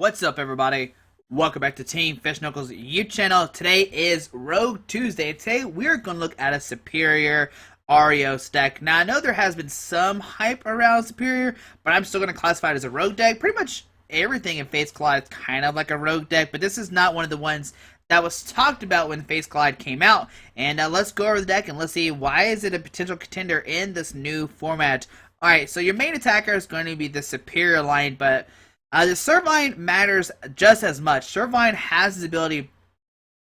What's up, everybody? Welcome back to Team Fish Knuckles YouTube channel. Today is Rogue Tuesday. Today we're going to look at a Serperior Ariados deck. Now I know there has been some hype around Serperior, but I'm still going to classify it as a rogue deck. Pretty much everything in Fates Collide is kind of like a rogue deck, but this is not one of the ones that was talked about when Fates Collide came out. And let's go over the deck and let's see why is it a potential contender in this new format. Alright, so your main attacker is going to be the Serperior line, but the Servine matters just as much. Servine has his ability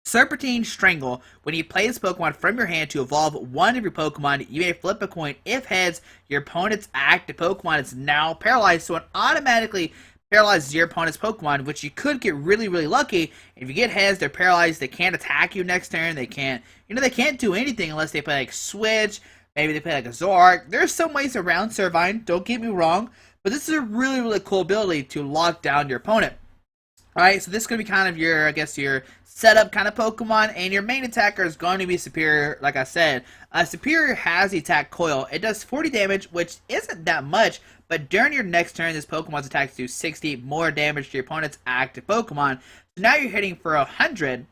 Serpentine Strangle. When you play this Pokemon from your hand to evolve one of your Pokemon, you may flip a coin. If heads, your opponent's active Pokemon is now paralyzed, so it automatically paralyzes your opponent's Pokemon, which you could get really lucky. If you get heads, they're paralyzed. They can't attack you next turn. They can't, they can't do anything unless they play like Switch. Maybe they play like a Zoroark. There's some ways around Servine, don't get me wrong, but this is a really cool ability to lock down your opponent. Alright, so this is going to be kind of your, I guess, your setup kind of Pokemon, and your main attacker is going to be Serperior, like I said. Serperior has the attack coil. It does 40 damage, which isn't that much, but during your next turn, this Pokemon's attacks do 60 more damage to your opponent's active Pokemon. So now you're hitting for 100.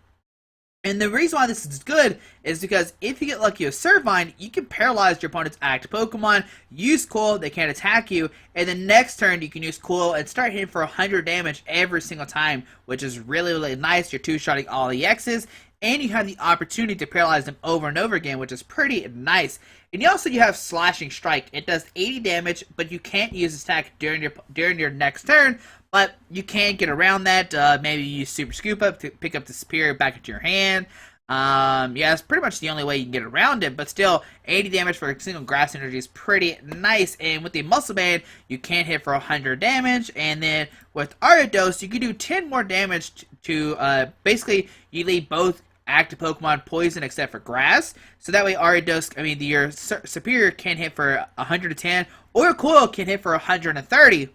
And the reason why this is good is because if you get lucky with Servine, you can paralyze your opponent's active Pokemon, use Coil, they can't attack you, and then next turn you can use Coil and start hitting for 100 damage every single time, which is really nice. You're two-shotting all the X's, and you have the opportunity to paralyze them over and over again, which is pretty nice. And you have Slashing Strike. It does 80 damage, but you can't use this attack during your next turn. But you can get around that. Maybe you use Super Scoop Up to pick up the Serperior back into your hand. Yeah, it's pretty much the only way you can get around it. But still, 80 damage for a single Grass Energy is pretty nice. And with the Muscle Band, you can hit for 100 damage. And then with Ariados, you can do 10 more damage to basically, you leave both active Pokemon poison except for Grass. So that way Ariados, your Serperior can hit for 110. Or Coil can hit for 130.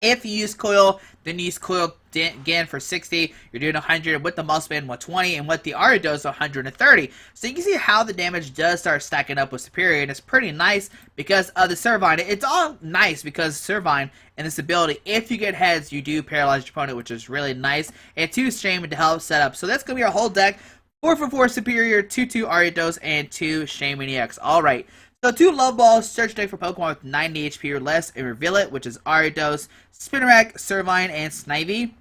If you use Coil, then use Coil again for 60. You're doing 100 with the Muscle Band, 120, and with the Ariados, 130. So you can see how the damage does start stacking up with Serperior, and it's pretty nice because of the Servine. It's all nice because Servine and this ability, if you get heads, you do paralyze your opponent, which is really nice. And 2 Shaymin to help set up. So that's going to be our whole deck. 4 for 4 Serperior, 2 Ariados, and 2 Shaymin-EX. Alright. So 2 Level Balls, search deck for Pokemon with 90 HP or less, and reveal it, which is Ariados, Spinarak, Servine, and Snivy.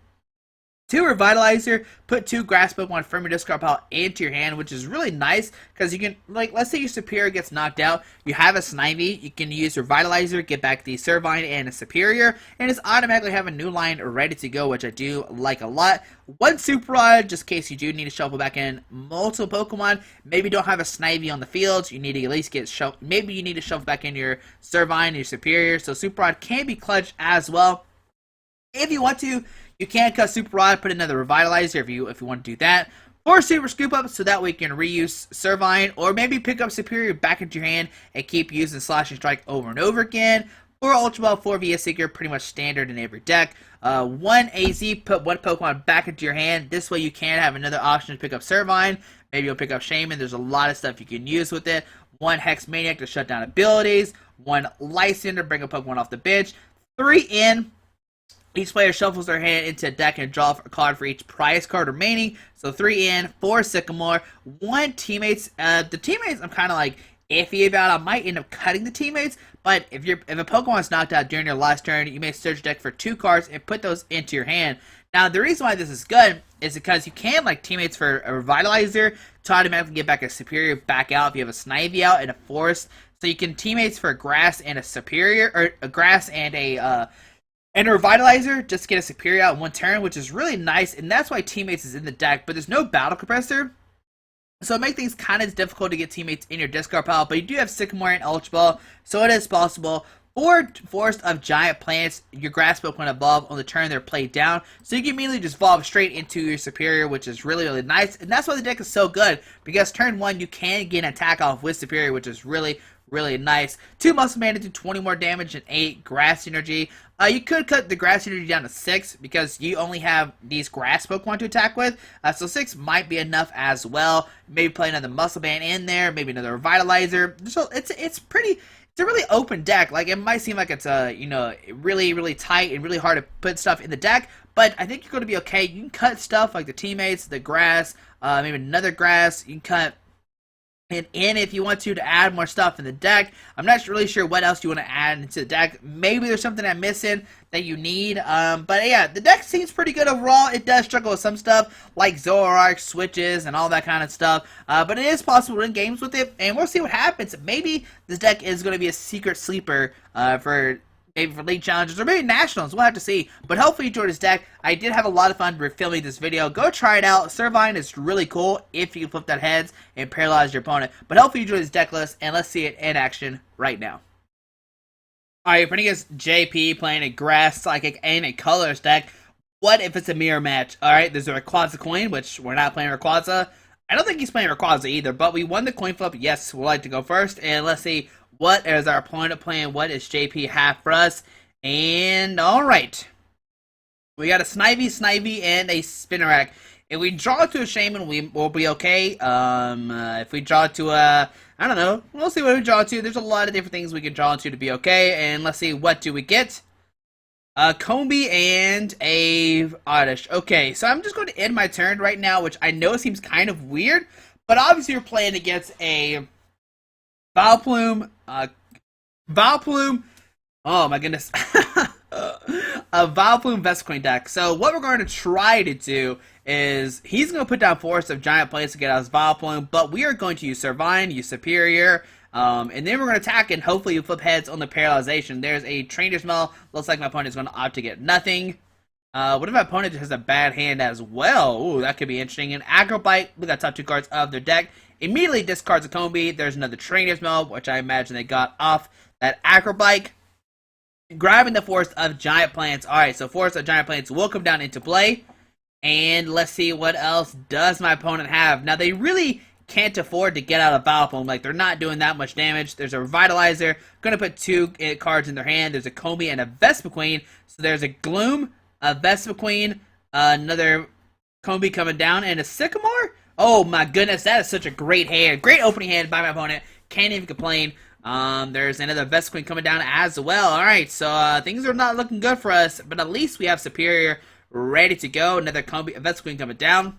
2 Revitalizer, put 2 Grass Pokemon from your discard pile into your hand, which is really nice, because you can, let's say your Serperior gets knocked out, you have a Snivy, you can use Revitalizer, get back the Servine and a Serperior, and just automatically have a new line ready to go, which I do like a lot. 1 Super Rod, just in case you do need to shuffle back in multiple Pokemon. Maybe you don't have a Snivy on the field, you need to at least get maybe you need to shuffle back in your Servine and your Serperior, so Super Rod can be clutch as well. If you want to, you can cut Super Rod, put another Revitalizer if you want to do that. Or Super Scoop Up, so that way you can reuse Servine, or maybe pick up Serperior back into your hand and keep using Slashing Strike over and over again. Or Ultra Ball 4 via Seeker, pretty much standard in every deck. 1 AZ, put 1 Pokemon back into your hand. This way you can have another option to pick up Servine. Maybe you'll pick up Shaymin. There's a lot of stuff you can use with it. 1 Hex Maniac to shut down abilities. 1 Lysandre, bring a Pokemon off the bench. 3 in. Each player shuffles their hand into a deck and draw a card for each prize card remaining. So 3 in, 4 Sycamore, 1 Teammates. The Teammates I'm kind of like iffy about. I might end up cutting the Teammates, but if a Pokemon is knocked out during your last turn, you may search deck for 2 cards and put those into your hand. Now the reason why this is good is because you can Teammates for a Revitalizer to automatically get back a Serperior back out if you have a Snivy out and a Forest. So you can Teammates for a Grass and a Serperior, or a Grass and a Revitalizer, just to get a Serperior out in 1 turn, which is really nice, and that's why Teammates is in the deck, but there's no Battle Compressor, so it makes things kind of difficult to get Teammates in your discard pile, but you do have Sycamore and Ultra Ball, so it is possible. 4 Forest of Giant Plants, your Grass Pokemon evolve on the turn they're played down, so you can immediately just evolve straight into your Serperior, which is really nice, and that's why the deck is so good, because turn 1 you can get an attack off with Serperior, which is really nice. 2 Muscle Band to do 20 more damage and 8 Grass Energy. You could cut the Grass Energy down to 6 because you only have these Grass Pokemon to attack with. So 6 might be enough as well. Maybe play another Muscle Band in there, maybe another Revitalizer. So it's pretty it's a really open deck. Like, it might seem like it's you know, really tight and really hard to put stuff in the deck, but I think you're going to be okay. You can cut stuff like the teammates, the grass, maybe another grass. You can cut and in if you want to add more stuff in the deck. I'm not really sure what else you want to add into the deck. Maybe there's something I'm missing that you need. But yeah, the deck seems pretty good overall. It does struggle with some stuff like Zoroark switches and all that kind of stuff. But it is possible to win games with it, and we'll see what happens. Maybe this deck is going to be a secret sleeper for maybe for league challenges or maybe nationals. We'll have to see. But hopefully you enjoyed this deck. I did have a lot of fun filming this video. Go try it out. Servine is really cool if you can flip that heads and paralyze your opponent. But hopefully you enjoyed this deck list, and let's see it in action right now. Alright, putting against JP playing a Grass, Psychic, and a Colors deck. What if it's a mirror match? Alright, there's a Rayquaza coin, which we're not playing Rayquaza. I don't think he's playing Rayquaza either, but we won the coin flip. Yes, we'll like to go first, and let's see what is our opponent playing? What is JP have for us? And alright. We got a Snivy, and a Spinarak. If we draw to a Shaymin, we'll be okay. If we draw to a, I don't know. We'll see what we draw to. There's a lot of different things we can draw to be okay. And let's see, what do we get? A Combi and a Oddish. Okay, so I'm just going to end my turn right now, which I know seems kind of weird. But obviously you're playing against a Vileplume, oh my goodness, a Vileplume Vespiquen deck. So what we're going to try to do is, he's going to put down Forest of Giant Plates to get out his Vileplume, but we are going to use Servine, use Serperior, and then we're going to attack and hopefully flip heads on the Paralyzation. There's a Trainer Smell. Looks like my opponent is going to opt to get nothing. What if my opponent has a bad hand as well? Ooh, that could be interesting. An Acrobite, look at the top two cards of their deck. Immediately discards a Combi. There's another Trainer Smell, which I imagine they got off that Acrobite. Grabbing the Forest of Giant Plants. Alright, so Forest of Giant Plants will come down into play. And let's see what else does my opponent have. Now, they really can't afford to get out of Vileplume. Like, they're not doing that much damage. There's a Revitalizer. Going to put two cards in their hand. There's a Combi and a Vespiquen. So there's a Gloom, a Vespiquen, another Combi coming down, and a Sycamore? Oh my goodness, that is such a great hand. Great opening hand by my opponent. Can't even complain. There's another Vespiquen coming down as well. Alright, so things are not looking good for us, but at least we have Serperior ready to go. Another Combi, Vespiquen coming down.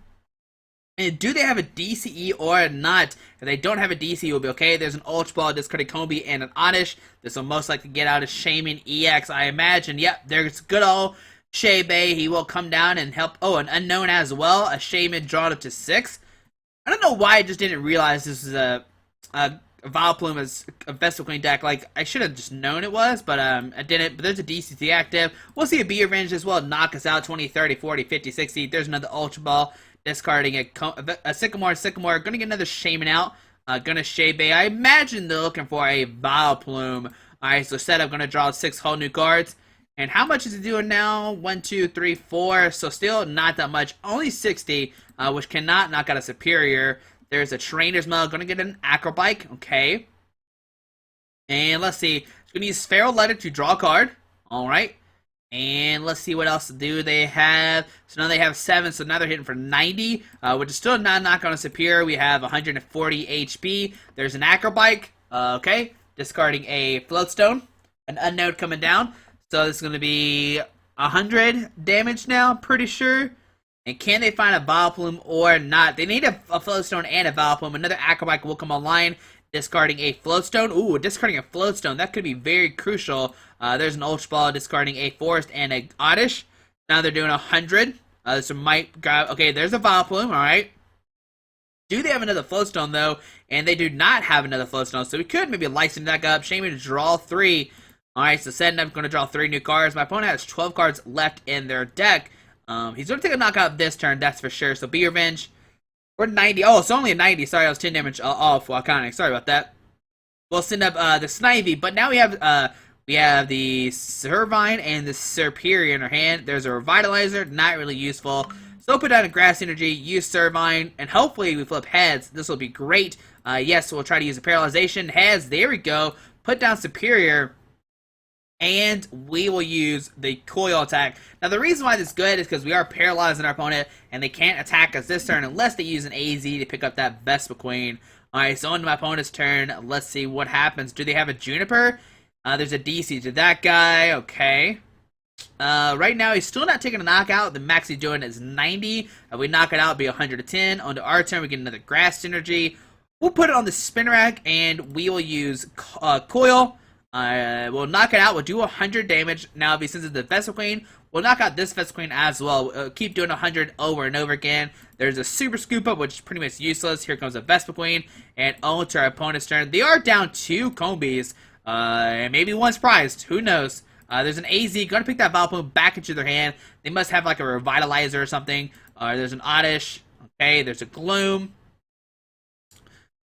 And do they have a DCE or not? If they don't have a DCE, we'll be okay. There's an Ultra Ball, discarded Combi, and an Oddish. This will most likely get out of Shaymin-EX, I imagine. Yep, there's good old Shaybe. He will come down and help. Oh, an Unknown as well. A Shaymin drawn up to 6. I don't know why I just didn't realize this is a Vileplume as a Vespiquen deck. Like, I should have just known it was, but I didn't. But there's a DCT active. We'll see a Be Revenge as well. Knock us out 20, 30, 40, 50, 60. There's another Ultra Ball. Discarding a Sycamore. Gonna get another Shaymin out. Gonna Shaybe. I imagine they're looking for a Vileplume. Alright, so setup. Gonna draw 6 whole new cards. And how much is it doing now? 1, 2, 3, 4. So still not that much. Only 60, which cannot knock out a Serperior. There's a Trainer's Mail. Gonna get an Acrobike. Okay. And let's see. It's gonna use Feral Letter to draw a card. Alright. And let's see what else do they have. So now they have 7, so now they're hitting for 90, which is still not knock on a Serperior. We have 140 HP. There's an Acrobike. Okay. Discarding a Floatstone. An Unknown coming down. So this is going to be 100 damage now, pretty sure. And can they find a Vileplume or not? They need a Floatstone and a Vileplume. Another Acrobike will come online. Discarding a Floatstone. Ooh, discarding a Floatstone. That could be very crucial. There's an Ultra Ball, discarding a Forest and a Oddish. Now they're doing 100. So might grab. Okay, there's a Vileplume. Alright. Do they have another Floatstone, though? And they do not have another Floatstone. So we could maybe Lysandre that up. Shaymin to draw 3. Alright, so setting up, going to draw 3 new cards. My opponent has 12 cards left in their deck. He's going to take a knockout this turn, that's for sure. So Be Revenge. We're 90. Oh, it's only a 90. Sorry, I was 10 damage off Volcanic. Sorry about that. We'll send up the Snivy, but now we have the Servine and the Serperior in our hand. There's a Revitalizer, not really useful. So put down a Grass Energy, use Servine, and hopefully we flip heads. This will be great. Yes, we'll try to use a Paralyzation. Heads, there we go. Put down Serperior. And we will use the Coil attack. Now, the reason why this is good is because we are paralyzing our opponent, and they can't attack us this turn unless they use an AZ to pick up that Vespiquen. Alright, so on to my opponent's turn. Let's see what happens. Do they have a Juniper? There's a DC to that guy. Okay. Right now, he's still not taking a knockout. The max he's doing is 90. If we knock it out, it'll be 110. On to our turn, we get another Grass Synergy. We'll put it on the Spinarak, and we will use Coil. We'll knock it out. We'll do 100 damage. Now, since it's the Vessel Queen, we'll knock out this Vessel Queen as well. Keep doing 100 over and over again. There's a Super Scoop Up, which is pretty much useless. Here comes a Vespa Queen, and on to our opponent's turn. They are down 2 Combies, and maybe one's prized. Who knows? There's an AZ. Going to pick that Vileplume back into their hand. They must have like a Revitalizer or something. There's an Oddish. Okay, there's a Gloom.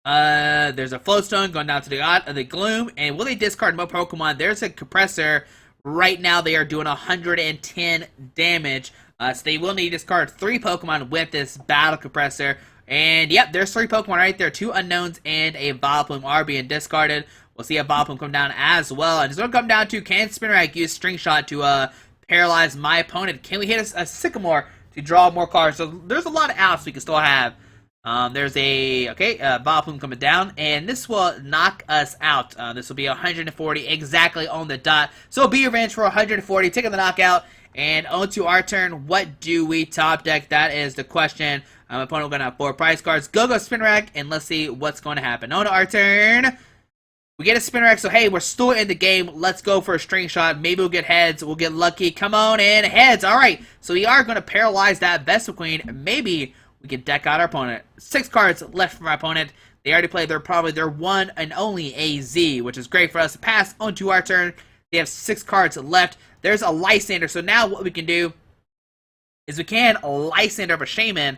There's a Floatstone going down to the Gloom. And will they discard more Pokemon? There's a Compressor. Right now, they are doing 110 damage. So they will need to discard 3 Pokemon with this Battle Compressor. And yep, there's 3 Pokemon right there. 2 Unknowns and a Vileplume are being discarded. We'll see a Vileplume come down as well. And it's going to come down to, can Spinarak use String Shot to paralyze my opponent? Can we hit a Sycamore to draw more cards? So there's a lot of outs we can still have. There's a, Vileplume coming down, and this will knock us out. This will be 140 exactly on the dot. So it'll be revenge for 140, taking the knockout. And on to our turn, what do we top deck? That is the question. My opponent will going to have 4 prize cards. Go Spinarak, and let's see what's going to happen. On to our turn. We get a Spinarak, so hey, we're still in the game. Let's go for a String Shot. Maybe we'll get heads. We'll get lucky. Come on in. Heads. All right. So we are going to paralyze that Vespa Queen. Maybe we can deck out our opponent. 6 cards left from our opponent. They already played their one and only AZ, which is great for us to pass on to our turn. They have 6 cards left. There's a Lysandre. So now what we can do is we can Lysandre up a Shaymin.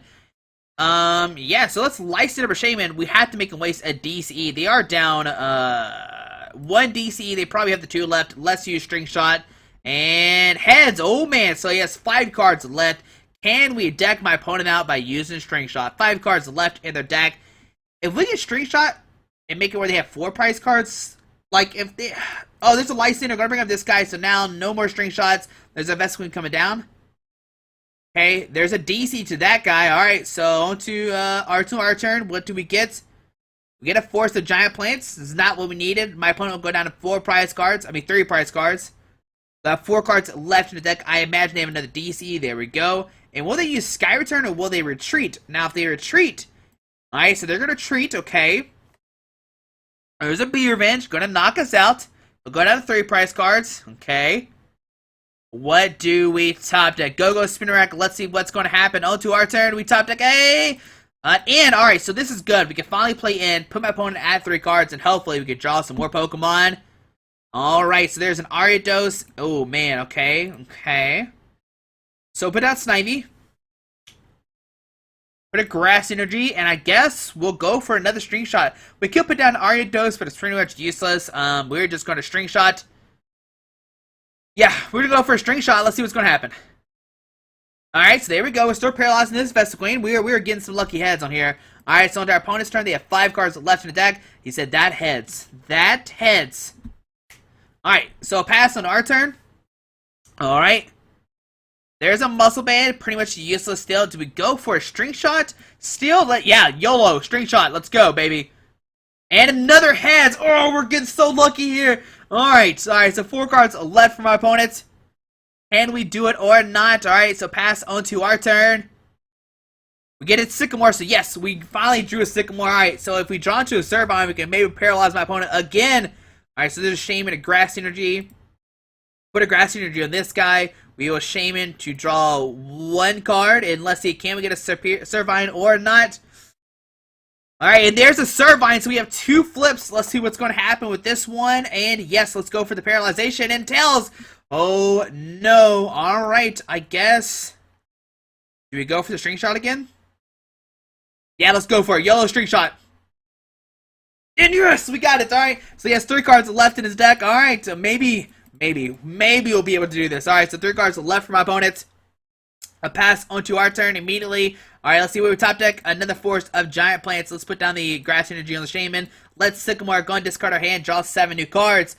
Yeah, so let's Lysandre up a Shaymin. We have to make them waste a DCE. They are down 1 DCE. They probably have the 2 left. Let's use String Shot. And heads. Oh, man. So he has 5 cards left. Can we deck my opponent out by using String Shot? 5 cards left in their deck. If we get String Shot and make it where they have 4 prize cards, like if they... Oh, there's a Lysandre. I'm going to bring up this guy, so now no more String Shots. There's a Vespa Queen coming down. Okay, there's a DC to that guy. Alright, so on to our turn. What do we get? We get a Force of Giant Plants. This is not what we needed. My opponent will go down to 3 prize cards. They have 4 cards left in the deck. I imagine they have another DC. There we go. And will they use Sky Return or will they retreat? Now, if they retreat... Alright, so they're going to retreat, okay. There's a Be Revenge. Going to knock us out. We'll go down to 3 prize cards. Okay. What do we top deck? Go Spinarak. Let's see what's going to happen. On to our turn. We top deck A. In. Alright, so this is good. We can finally play in. Put my opponent at 3 cards. And hopefully we can draw some more Pokemon. Alright, so there's an Ariados. Oh, man. Okay. Okay. So put out Snivy. Put a Grass Energy, and I guess we'll go for another String Shot. We could put down Ariados, but it's pretty much useless. We're just going to String Shot. Yeah, we're going to go for a String Shot. Let's see what's going to happen. Alright, so there we go. We're still paralyzing this Vespa Queen. We are getting some lucky heads on here. Alright, so on to our opponent's turn. They have 5 cards left in the deck. He said that heads. That heads. Alright, so pass on our turn. Alright. There's a Muscle Band, pretty much useless still. Do we go for a String Shot? Still, yeah, YOLO, String Shot. Let's go, baby. And another heads. Oh, we're getting so lucky here. Alright, so 4 cards left for my opponent. Can we do it or not? Alright, so pass on to our turn. We get it Sycamore, so yes, we finally drew a Sycamore. Alright, so if we draw into a Servine, we can maybe paralyze my opponent again. Alright, so there's a Shaymin, a Grass Energy. Put a Grass Energy on this guy. We will Shaymin to draw 1 card. And let's see, can we get a Servine or not? Alright, and there's a Servine. So we have 2 flips. Let's see what's going to happen with this one. And yes, let's go for the paralyzation. And Tails. Oh, no. Alright, I guess. Do we go for the String Shot again? Yeah, let's go for it. YOLO String Shot. And yes, we got it. Alright, so he has 3 cards left in his deck. Alright, so maybe we'll be able to do this. Alright, so 3 cards left for my opponent. A pass onto our turn immediately. Alright, let's see what we top deck. Another Force of Giant Plants. Let's put down the Grass Energy on the Shaymin. Let's Sycamore go and discard our hand. Draw 7 new cards.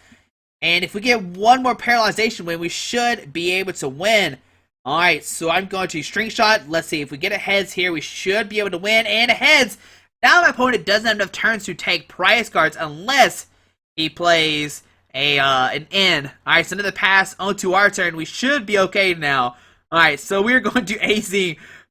And if we get 1 more paralyzation win, we should be able to win. Alright, so I'm going to String Shot. Let's see, if we get a heads here, we should be able to win. And a heads! Now my opponent doesn't have enough turns to take prize cards unless he plays an N. Alright, so another pass onto our turn. We should be okay now. Alright, so we're going to AZ,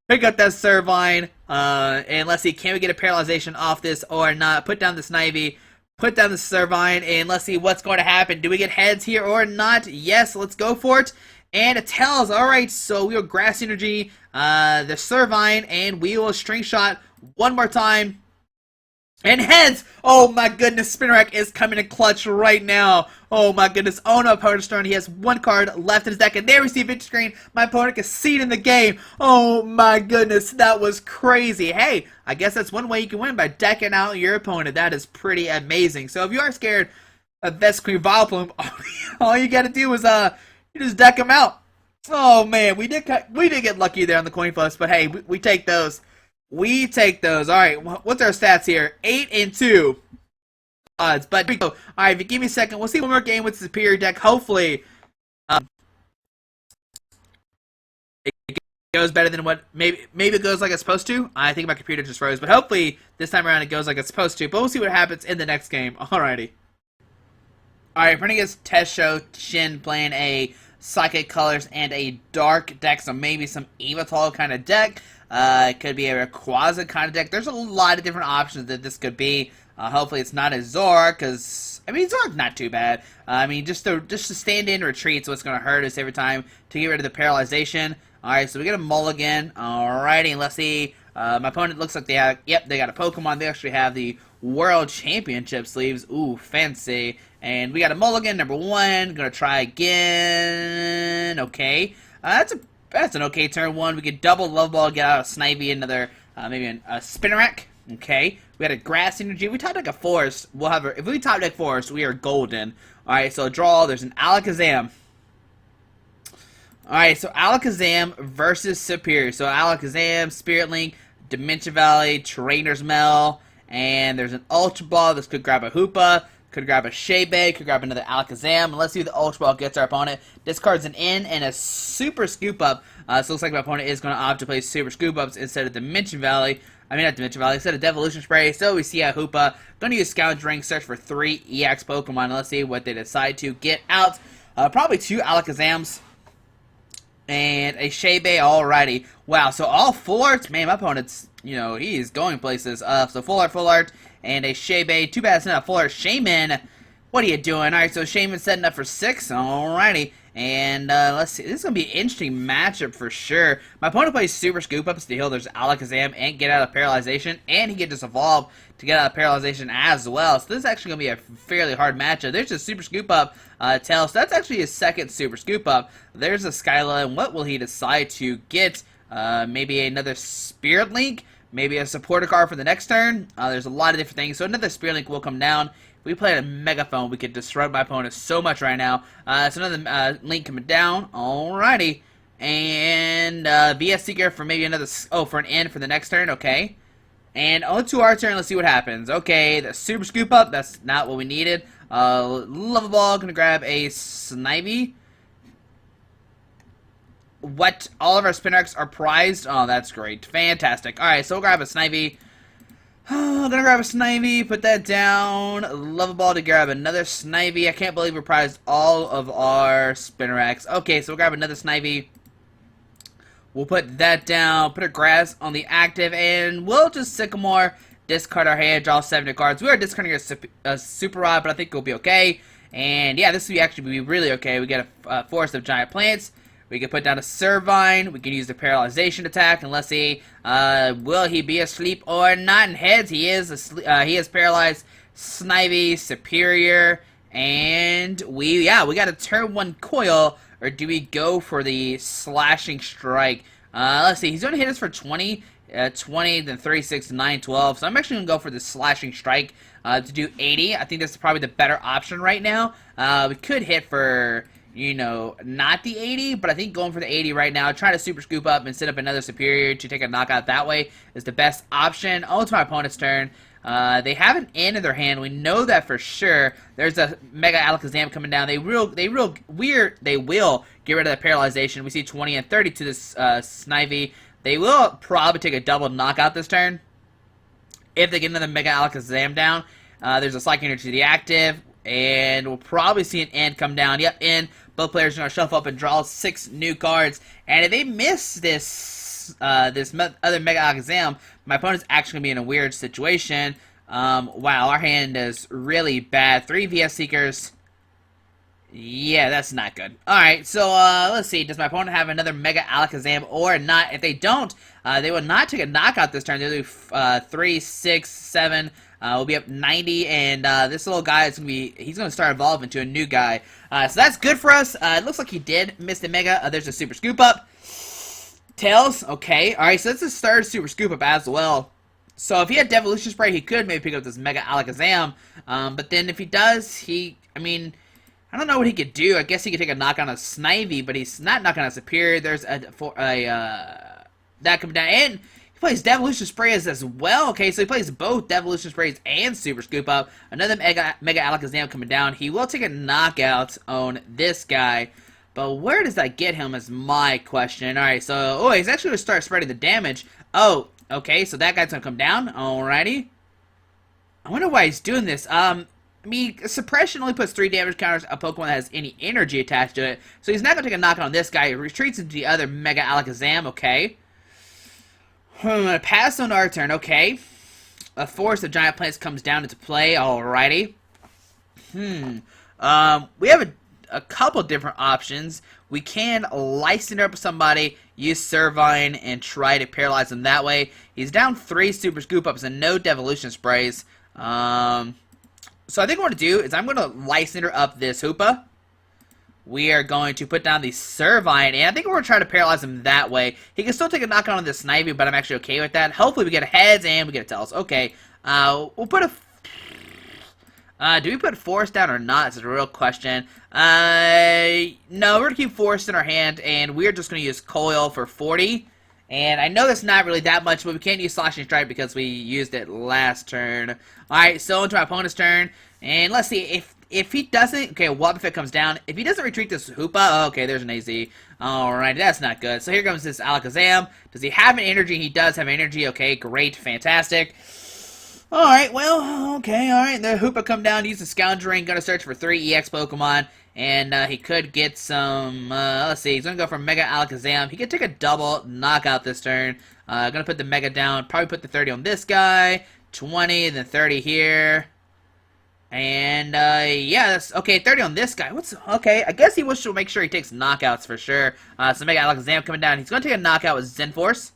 pick up that Servine, and let's see, can we get a paralyzation off this or not? Put down the Snivy, put down the Servine, and let's see what's going to happen. Do we get heads here or not? Yes, let's go for it. And it tells. Alright, so we will Grass Energy, the Servine, and we will String Shot one more time. And heads! Oh my goodness, Spinarak is coming in clutch right now. Oh my goodness. Oh no, opponent's turn. He has one card left in his deck, and there we see a victory screen. My opponent can see it in the game. Oh my goodness, that was crazy. Hey, I guess that's one way you can win, by decking out your opponent. That is pretty amazing. So if you are scared of Vesqueen Vileplume, all you gotta do is you just deck him out. Oh man, we did get lucky there on the coin flips, but hey, we take those. We take those. Alright, what's our stats here? 8-2 odds. But here we go. Alright, if you give me a second, we'll see one more game with the Superior deck. Hopefully, it goes better than what, maybe it goes like it's supposed to. I think my computer just froze, but hopefully this time around it goes like it's supposed to. But we'll see what happens in the next game. Alrighty. Alright, running against Test Show Shin, playing a Psychic Colors and a Dark deck, so maybe some Evital kind of deck. It could be a Rayquaza kind of deck. There's a lot of different options that this could be. Hopefully it's not a Zoroark, because, I mean, Zoroark's not too bad. I mean, just to stand in retreats, what's going to hurt us every time to get rid of the paralyzation. Alright, so we get a mulligan. Alrighty, and let's see. My opponent looks like they have, yep, they got a Pokemon. They actually have the World Championship sleeves. Ooh, fancy. And we got a mulligan, number 1. Gonna try again. Okay. That's an okay turn 1. We could double Level Ball, get out a Snivy, another, maybe a Spinarak. Okay. We had a Grass Energy. We top deck a Forest. We'll have if we top deck Forest, we are golden. Alright, so draw. There's an Alakazam. Alright, so Alakazam versus Serperior. So Alakazam, Spirit Link, Dimension Valley, Trainer's Mail, and there's an Ultra Ball. This could grab a Hoopa. Could grab a Shaymin, could grab another Alakazam. And let's see if the Ultra Ball gets our opponent. Discards an N and a Super Scoop Up. So it looks like my opponent is going to opt to play Super Scoop Ups instead of Dimension Valley. I mean, not Dimension Valley, instead of Devolution Spray. So we see a Hoopa. Going to use Scout Ring, search for 3 EX Pokemon. And let's see what they decide to get out. Probably 2 Alakazams. And a Shaymin, alrighty. Wow, so all full arts? Man, my opponent's, you know, he's going places. So full art, and a Shaymin. Too bad it's not a full art. Shaymin, what are you doing? Alright, so Shaymin's setting up for 6. Alrighty. And let's see. This is going to be an interesting matchup for sure. My opponent plays Super Scoop Up to heal. There's Alakazam and get out of Paralyzation. And he can just evolve to get out of Paralyzation as well. So this is actually going to be a fairly hard matchup. There's a Super Scoop Up tail. So that's actually his second Super Scoop Up. There's a Skyla. And what will he decide to get? Maybe another Spirit Link? Maybe a supporter card for the next turn. There's a lot of different things. So another Spirit Link will come down. If we played a Megaphone, we could disrupt my opponent so much right now. So another Link coming down. Alrighty. And VS Seeker for maybe another... Oh, for an N for the next turn. Okay. And on to our turn. Let's see what happens. Okay, the Super Scoop Up. That's not what we needed. Level Ball. Gonna grab a Snivy. What? All of our Spinarks are prized? Oh, that's great. Fantastic. Alright, so we'll grab a Snivy. Oh, gonna grab a Snivy, put that down. Level Ball to grab another Snivy. I can't believe we prized all of our Spinaraks. Okay, so we'll grab another Snivy. We'll put that down, put a Grass on the active, and we'll just Sycamore, discard our hand, draw 70 cards. We are discarding a Super Rod, but I think we'll be okay. And yeah, this will actually be really okay. We get a Forest of Giant Plants. We can put down a Servine. We can use the Paralyzation attack, and let's see, will he be asleep or not? In heads, he is asleep, he is paralyzed. Snivy, Serperior, and we got a turn 1 coil, or do we go for the Slashing Strike? Let's see, he's going to hit us for 20, then 36, 9, 12, so I'm actually going to go for the Slashing Strike to do 80. I think that's probably the better option right now. We could hit for... you know, not the 80, but I think going for the 80 right now, try to Super Scoop Up and set up another Serperior to take a knockout that way is the best option. Oh, it's my opponent's turn. They have an N in their hand. We know that for sure. There's a Mega Alakazam coming down. They will get rid of the Paralyzation. We see 20 and 30 to this Snivy. They will probably take a double knockout this turn. If they get another Mega Alakazam down, there's a Psychic Energy to the active, and we'll probably see an end come down. Yep, end. Both players are going to shuffle up and draw 6 new cards. And if they miss this other Mega Alakazam, my opponent's actually going to be in a weird situation. Wow, our hand is really bad. 3 VS Seekers. Yeah, that's not good. Alright, so let's see. Does my opponent have another Mega Alakazam or not? If they don't, they will not take a knockout this turn. They'll do 3, 6, 7. We'll be up 90, and this little guy is he's going to start evolving to a new guy. So that's good for us. It looks like he did miss the Mega. There's a Super Scoop Up. Tails, okay. Alright, so that's his third Super Scoop Up as well. So if he had Devolution Spray, he could maybe pick up this Mega Alakazam. But then if he does, I don't know what he could do. I guess he could take a knock on a Snivy, but he's not knocking on a Serperior. There's that coming down, and he plays Devolution Sprays as well. Okay, so he plays both Devolution Sprays and Super Scoop Up. Another Mega Alakazam coming down. He will take a knockout on this guy, but where does that get him is my question. All right, so he's actually going to start spreading the damage. Oh, okay, so that guy's going to come down. Alrighty. I wonder why he's doing this. Suppression only puts 3 damage counters a Pokemon that has any energy attached to it. So he's not going to take a knockout on this guy. He retreats into the other Mega Alakazam. Okay. Pass on our turn. Okay. A Forest of Giant Plants comes down into play. Alrighty. We have a couple different options. We can Lysandre up somebody, use Servine, and try to paralyze him that way. He's down 3 Super Scoop Ups and no Devolution Sprays. So I think what I'm going to do is I'm going to Lysandre up this Hoopa. We are going to put down the Servine, and I think we're going to try to paralyze him that way. He can still take a knockout on this Snivy, but I'm actually okay with that. Hopefully we get a Heads and we get a Tails. Okay, we'll put a... do we put Forest down or not? It's a real question. No, we're going to keep Forest in our hand, and we're just going to use Coil for 40. And I know that's not really that much, but we can't use Slashing Strike because we used it last turn. Alright, so into my opponent's turn. And let's see, if he doesn't... Okay, Wobbuffet comes down. If he doesn't retreat this Hoopa... Okay, there's an AZ. Alright, that's not good. So here comes this Alakazam. Does he have an energy? He does have energy. Okay, great, fantastic. Alright, well, okay, alright. The Hoopa come down, use the Scoundrel Ring, gonna search for 3 EX Pokemon. And he could get some, let's see, he's going to go for Mega Alakazam. He could take a double knockout this turn. Going to put the Mega down, probably put the 30 on this guy, 20, then 30 here. And, yeah, that's, okay, 30 on this guy. Okay, I guess he wants to make sure he takes knockouts for sure. So Mega Alakazam coming down. He's going to take a knockout with Zen Force.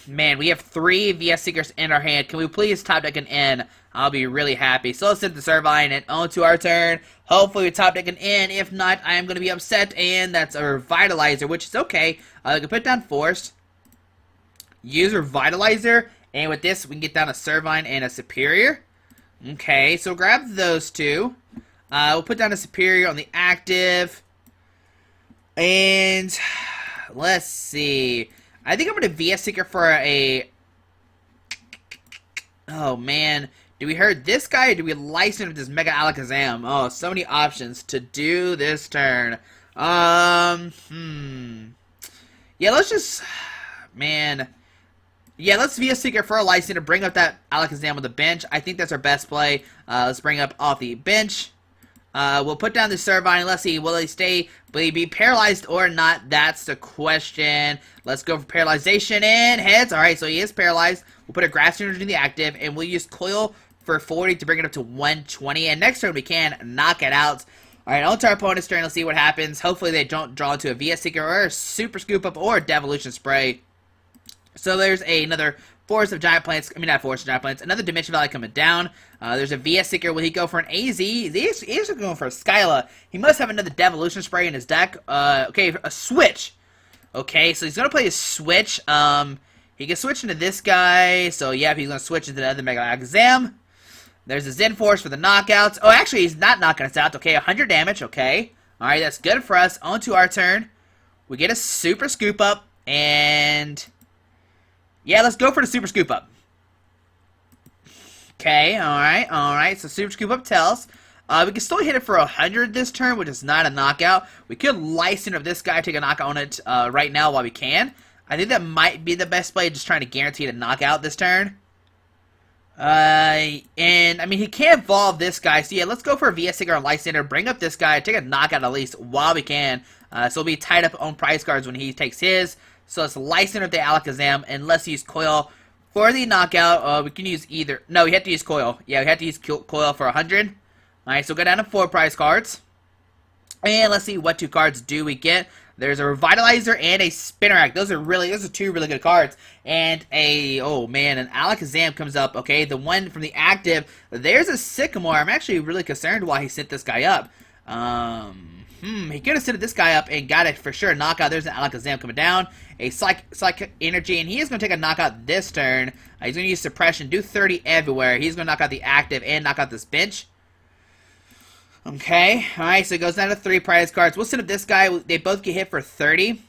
Man, we have 3 VS Seekers in our hand. Can we please top deck an N? I'll be really happy. So let's hit the Servine and on to our turn. Hopefully we top deck an N. If not, I am going to be upset. And that's a Revitalizer, which is okay. I can put down Force. Use Revitalizer. And with this, we can get down a Servine and a Serperior. Okay, so grab those 2. We'll put down a Serperior on the active. And let's see. I think I'm going to VS Seeker for a... Oh, man. Do we hurt this guy or do we Lysandre this Mega Alakazam? Oh, so many options to do this turn. Yeah, let's just... Man. Yeah, let's VS Seeker for a Lysandre. Bring up that Alakazam with the bench. I think that's our best play. Let's bring up off the bench. We'll put down the Servine. Let's see, will he be paralyzed or not? That's the question. Let's go for paralyzation and heads. Alright, so he is paralyzed. We'll put a Grass Energy in the active, and we'll use Coil for 40 to bring it up to 120. And next turn we can knock it out. Alright, on to our opponent's turn. Let's see what happens. Hopefully they don't draw into a VS Seeker or a Super Scoop Up or a Devolution Spray. So there's another Forest of Giant Plants. I mean, not Forest of Giant Plants. Another Dimension Valley coming down. There's a VS Seeker. Will he go for an AZ? He's going for a Skyla. He must have another Devolution Spray in his deck. Okay, a Switch. Okay, so he's going to play a Switch. He can switch into this guy. So, yeah, he's going to switch into the other Mega Alakazam. There's a Zen Force for the knockouts. Oh, actually, he's not knocking us out. Okay, 100 damage. Okay. Alright, that's good for us. On to our turn. We get a Super Scoop Up. And... yeah, let's go for the Super Scoop Up. Okay, alright. So Super Scoop Up tells. We can still hit it for 100 this turn, which is not a knockout. We could Lysandre this guy, take a knockout on it right now while we can. I think that might be the best play, just trying to guarantee a knockout this turn. And I mean, he can't evolve this guy. So yeah, let's go for a VS Seeker or Lysandre. Bring up this guy. Take a knockout at least while we can. So we'll be tied up on prize cards when he takes his. So it's Lysandre with the Alakazam. And let's use Coil for the knockout. We can use either. No, we have to use Coil. Yeah, we have to use Coil for 100. Alright, so go down to 4 prize cards. And let's see what 2 cards do we get. There's a Revitalizer and a Spinarak. Those are 2 really good cards. And an Alakazam comes up, okay? The one from the active. There's a Sycamore. I'm actually really concerned why he sent this guy up. He could have sent this guy up and got it for sure. Knockout. There's an Alakazam coming down. A XYEnergy, and he is going to take a knockout this turn. He's going to use Suppression, do 30 everywhere. He's going to knock out the active and knock out this bench. Okay, alright, so it goes down to 3 prize cards. We'll send up this guy. They both get hit for 30.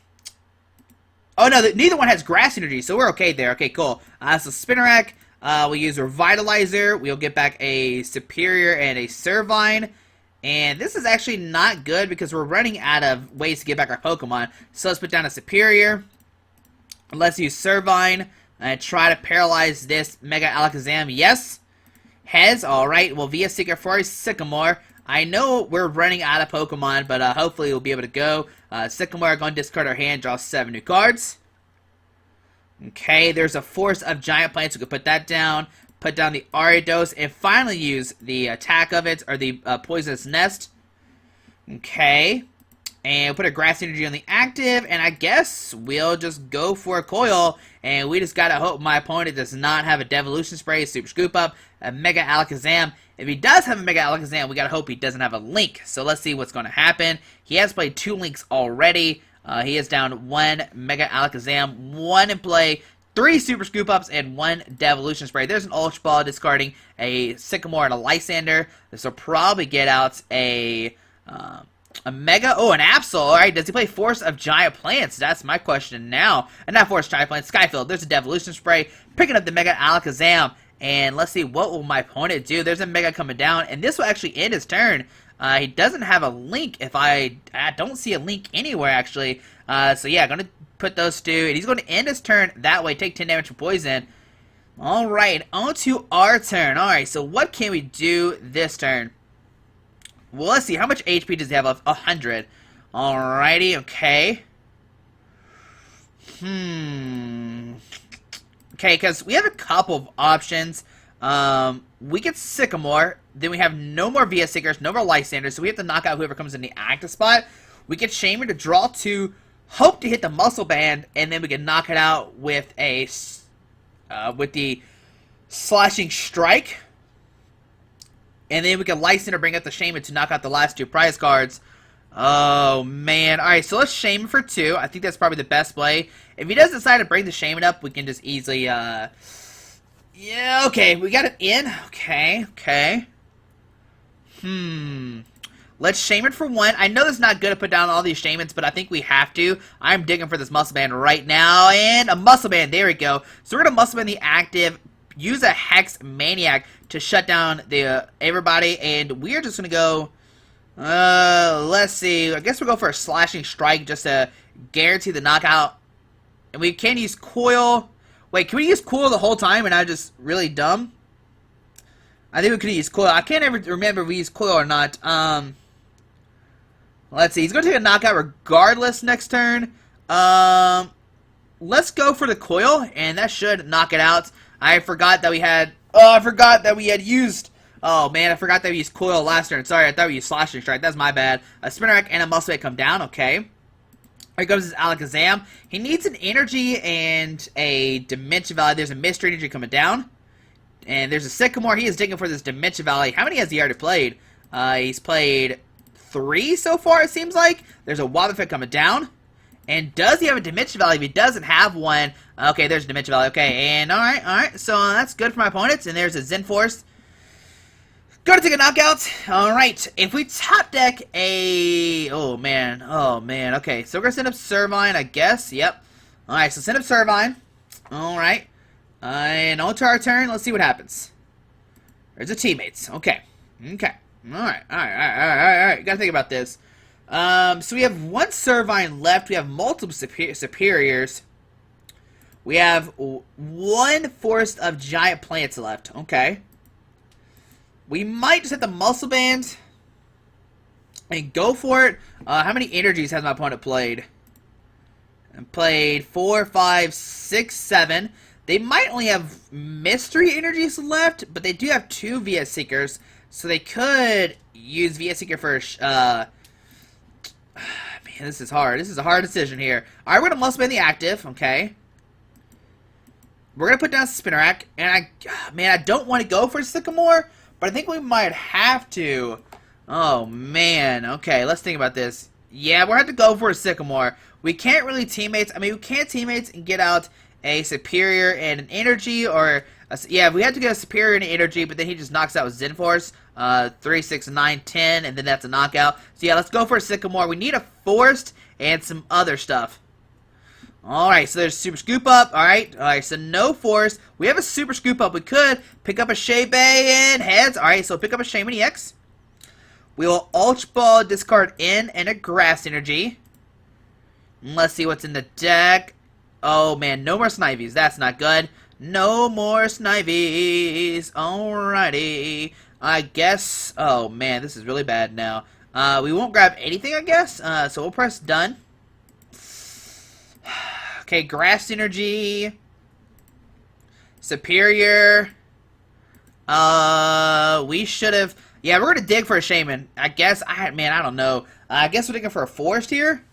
Oh, no, neither one has Grass Energy, so we're okay there. Okay, cool. So Spinarak, we'll use Revitalizer. We'll get back a Serperior and a Servine. And this is actually not good because we're running out of ways to get back our Pokemon. So let's put down a Serperior. Let's use Servine and try to paralyze this Mega Alakazam. Yes. Heads, alright. Well, VS Seeker for Sycamore. I know we're running out of Pokemon, but hopefully we'll be able to go. Sycamore, going to discard our hand, draw 7 new cards. Okay, there's a Force of Giant Plants. We can put that down. Put down the Ariados, and finally use the attack of it, or the Poisonous Nest. Okay. And we'll put a Grass Energy on the active, and I guess we'll just go for a Coil, and we just gotta hope my opponent does not have a Devolution Spray, Super Scoop Up, a Mega Alakazam. If he does have a Mega Alakazam, we gotta hope he doesn't have a Link. So let's see what's gonna happen. He has played 2 Links already. He is down 1 Mega Alakazam, 1 in play, 3 Super Scoop Ups, and 1 Devolution Spray. There's an Ultra Ball discarding a Sycamore and a Lysandre. This will probably get out a Mega. Oh, an Absol. Alright, does he play Force of Giant Plants? That's my question now. And not Force of Giant Plants, Skyfield. There's a Devolution Spray. Picking up the Mega Alakazam. And let's see, what will my opponent do? There's a Mega coming down, and this will actually end his turn. He doesn't have a Link. If I don't see a Link anywhere, actually. So yeah, going to put those 2, and he's going to end his turn that way, take 10 damage from poison. Alright, on to our turn. Alright, so what can we do this turn? Well, let's see, how much HP does he have left? 100. Alrighty, okay. Okay, because we have a couple of options. We get Sycamore, then we have no more VS Seekers, no more Lysandre, so we have to knock out whoever comes in the active spot. We get Shaymin to draw 2, hope to hit the Muscle Band, and then we can knock it out with a with the Slashing Strike. And then we can Lysandre bring up the Shaymin to knock out the last 2 prize cards. Oh, man. Alright, so let's Shaymin for 2. I think that's probably the best play. If he does decide to bring the Shaymin up, we can just easily, yeah, okay. We got it in. Okay. Let's Shaymin for 1. I know it's not good to put down all these Shaymins, but I think we have to. I'm digging for this Muscle Band right now. And a Muscle Band. There we go. So we're going to Muscle Band the active. Use a Hex Maniac to shut down the everybody. And we're just going to go... let's see. I guess we'll go for a Slashing Strike just to guarantee the knockout. And we can use Coil. Wait, can we use Coil the whole time and I'm just really dumb? I think we could use Coil. I can't ever remember if we use Coil or not. Let's see. He's going to take a knockout regardless next turn. Let's go for the Coil, and that should knock it out. I forgot that we had... Oh, I forgot that we had used... Oh, man, I forgot that we used Coil last turn. Sorry, I thought we used Slashing Strike. That's my bad. A Spinarak and a Muscle Band come down. Okay. Here comes his Alakazam. He needs an Energy and a Dimension Valley. There's a Mystery Energy coming down. And there's a Sycamore. He is digging for this Dimension Valley. How many has he already played? He's played 3 so far, it seems like. There's a Wobbuffet coming down. And does he have a Dimension Valley? If he doesn't have one... Okay, there's a Dimension Valley. Okay, and alright. So that's good for my opponents. And there's a Zen Force. Gonna take a knockout. Alright, if we top deck a... Oh, man. Okay, so we're gonna send up Servine, I guess. Yep. Alright, so send up Servine. Alright. And on to our turn. Let's see what happens. There's a Teammates. Okay. Alright. Gotta think about this. So we have 1 Servine left. We have multiple Superiors. We have one forest of giant plants left. Okay. We might just hit the muscle band and go for it. How many energies has my opponent played? And played 4, 5, 6, 7. They might only have mystery energies left, but they do have 2 VS Seekers, so they could use VS Seeker for. Man, this is hard. This is a hard decision here. All right, we're gonna muscle band the active. Okay. We're gonna put down Spinarak, and I don't want to go for Sycamore, but I think we might have to. Oh man. Okay, let's think about this. Yeah, we're gonna have to go for a Sycamore. We can't really teammates. I mean, we can't teammates and get out a Serperior and an energy, or yeah, we have to get a Serperior and an energy, but then he just knocks out with Zen Force, 3, 6, 9, 10, and then that's a knockout. So yeah, let's go for a Sycamore. We need a Forest and some other stuff. All right, so there's Super Scoop Up. All right, so no Force. We have a Super Scoop Up. We could pick up a Shaymin and heads. All right, so pick up a Shaymin-EX. We will Ultra Ball, discard in, and a Grass Energy. Let's see what's in the deck. Oh, man, no more Snivies. That's not good. No more Snivies. Alrighty. I guess... Oh, man, this is really bad now. We won't grab anything, I guess. So we'll press done. Okay, Grass Energy. Serperior. We should have... Yeah, we're going to dig for a Shaymin. I guess... I don't know. I guess we're digging for a Forest here.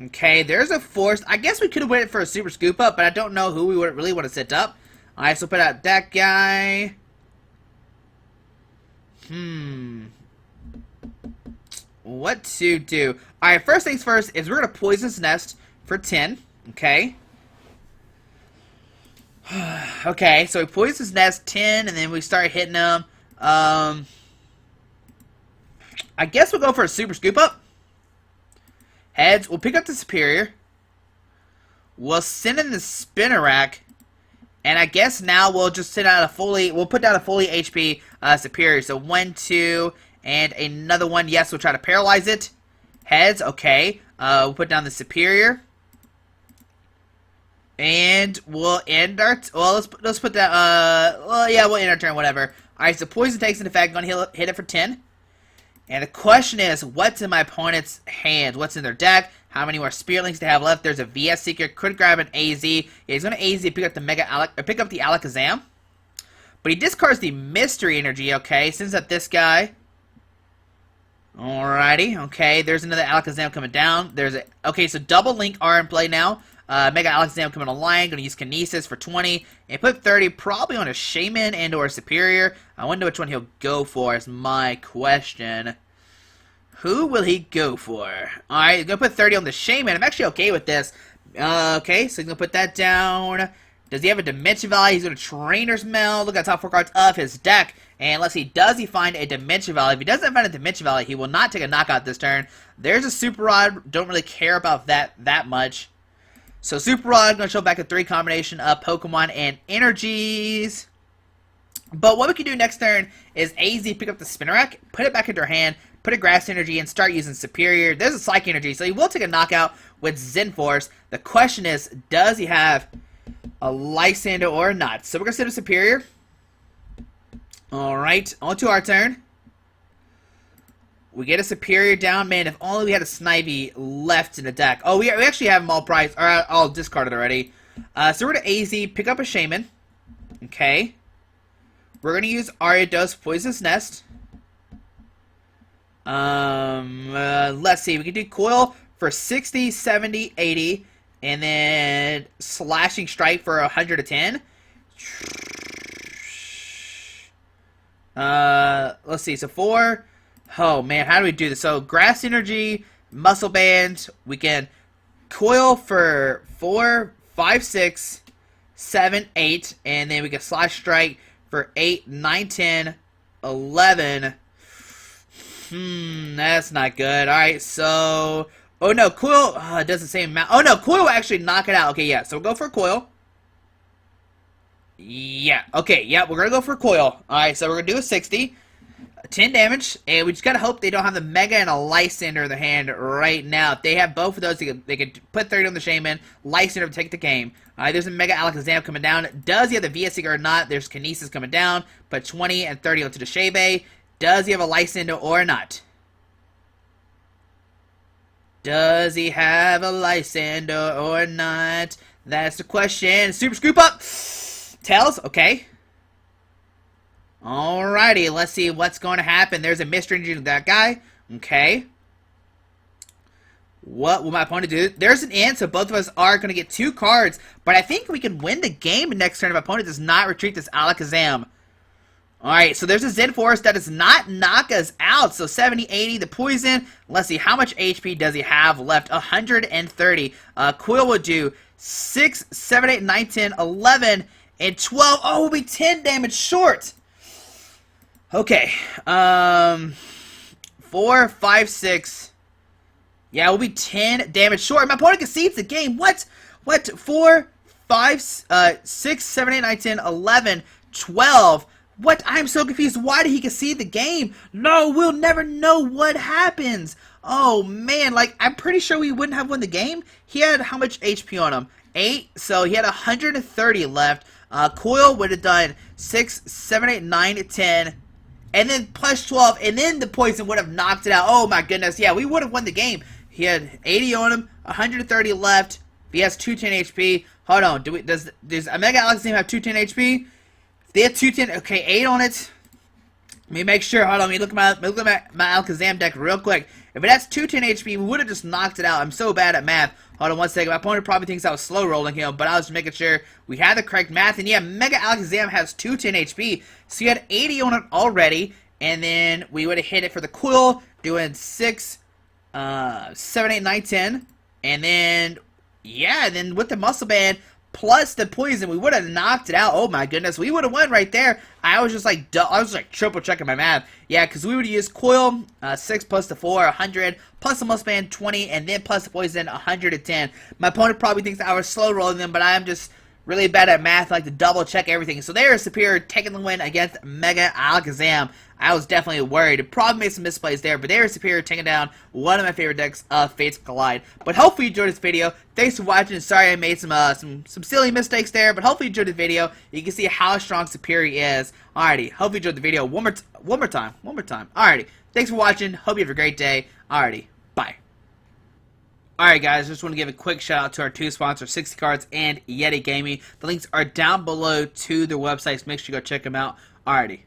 Okay, there's a Force. I guess we could have waited for a Super Scoop Up, but I don't know who we would really want to set up. Alright, so put out that guy. What to do? Alright, first things first is we're going to Poisonous Nest for 10. Okay. Okay, so we Poisonous Nest 10, and then we start hitting them. I guess we'll go for a Super Scoop Up. Heads, we'll pick up the Serperior. We'll send in the Spinarak. And I guess now we'll just send out a fully... We'll put down a fully HP Serperior. So 1, 2, and another one. Yes, we'll try to paralyze it. Heads, okay. We'll put down the Serperior. And we'll end our... Well, let's put that... well, yeah, we'll end our turn, whatever. Alright, so Poison takes into effect. Gonna hit it for 10. And the question is, what's in my opponent's hand? What's in their deck? How many more Spearlings they have left? There's a VS Seeker. Could grab an AZ. Yeah, he's going to AZ pick up the pick up the Alakazam. But he discards the Mystery Energy, okay? Sends up this guy. Alrighty, okay. There's another Alakazam coming down. Okay, so double Link are in play now. Mega Alakazam coming online. Going to use Kinesis for 20. And put 30 probably on a Shaymin and or a Serperior. I wonder which one he'll go for is my question. Who will he go for? Alright, he's going to put 30 on the Shaymin. I'm actually okay with this. Okay, so he's going to put that down. Does he have a Dimension Valley? He's going to Trainer's Mail. Look at the top 4 cards of his deck. And let's see, does he find a Dimension Valley? If he doesn't find a Dimension Valley, he will not take a knockout this turn. There's a Super Rod. Don't really care about that much. So Super Rod going to show back a 3 combination of Pokemon and energies. But what we can do next turn is AZ pick up the Spinarak, put it back into our hand, put a Grass Energy, and start using Serperior. There's a Psych Energy, so he will take a knockout with Zen Force. The question is, does he have a Lysandre or not? So we're going to set a Serperior. Alright, on to our turn. We get a Serperior down. Man, if only we had a Snivy left in the deck. Oh, we actually have them all priced, or all discarded already. So we're going to AZ, pick up a Shaymin. Okay. We're going to use Ariados Poisonous Nest. Let's see. We can do Coil for 60, 70, 80. And then Slashing Strike for 110. Let's see. So 4. Oh, man. How do we do this? So Grass Energy, Muscle Band. We can Coil for 4, 5, 6, 7, 8. And then we can Slash Strike for 8, 9, 10, 11. That's not good. Alright, so... Oh, no, Coil... it does the same amount. Oh, no, Coil will actually knock it out. Okay, yeah, so we'll go for Coil. Yeah, okay, yeah, we're going to go for Coil. Alright, so we're going to do a 60. 10 damage, and we just gotta hope they don't have the Mega and a Lysandre in their hand right now. If they have both of those, they could put 30 on the Shaymin, Lysandre to take the game. There's a Mega Alakazam coming down. Does he have the VS Seeker or not? There's Kinesis coming down. Put 20 and 30 onto the Shaymin. Does he have a Lysandre or not? Does he have a Lysandre or not? That's the question. Super Scoop Up! Tails, okay. Alrighty, let's see what's going to happen. There's a mystery to that guy. Okay. What will my opponent do? There's an end, so both of us are going to get 2 cards. But I think we can win the game next turn if my opponent does not retreat this Alakazam. Alright, so there's a Zen Force that does not knock us out. So 70, 80, the poison. Let's see, how much HP does he have left? 130. Quill will do 6, 7, 8, 9, 10, 11, and 12. Oh, we'll be 10 damage short. Okay, 4, 5, 6. Yeah, we'll be 10 damage short. My opponent concedes the game. What? 4, 5, 6, 7, 8, 9, 10, 11, 12. What? I'm so confused. Why did he concede the game? No, we'll never know what happens. Oh, man. Like, I'm pretty sure we wouldn't have won the game. He had how much HP on him? 8. So he had 130 left. Coil would have done 6, 7, 8, 9, 10. And then plus 12, and then the poison would have knocked it out. Oh my goodness, yeah, we would have won the game. He had 80 on him, 130 left. He has 210 HP. Hold on, does a Mega Alakazam have 210 HP? They have 210, okay, 8 on it. Let me make sure, hold on, let me look at my Alakazam deck real quick. If it has 210 HP, we would have just knocked it out. I'm so bad at math. Hold on one second. My opponent probably thinks I was slow rolling him, but I was just making sure we had the correct math. And yeah, Mega Alakazam has 210 HP, so you had 80 on it already. And then we would have hit it for the Quill, doing 6, 7, 8, 9, 10. And then, yeah, then with the Muscle Band plus the poison, we would have knocked it out. Oh my goodness, we would have won right there. I was just like triple checking my math. Yeah, because we would use Coil, 6 plus the 4, 100, plus the Muscle Band, 20, and then plus the poison, 110. My opponent probably thinks I was slow rolling them, but I'm just really bad at math. I like to double check everything. So they are superior, taking the win against Mega Alakazam. I was definitely worried. Probably made some misplays there, but they are superior, taking down one of my favorite decks of Fates Collide. But hopefully you enjoyed this video. Thanks for watching. Sorry I made some silly mistakes there, but hopefully you enjoyed the video. You can see how strong Superior is. Alrighty, hope you enjoyed the video. One more time. Alrighty, thanks for watching. Hope you have a great day. Alrighty, bye. Alright guys, just want to give a quick shout out to our 2 sponsors, 60 Cards and Yeti Gaming. The links are down below to their websites. Make sure you go check them out. Alrighty.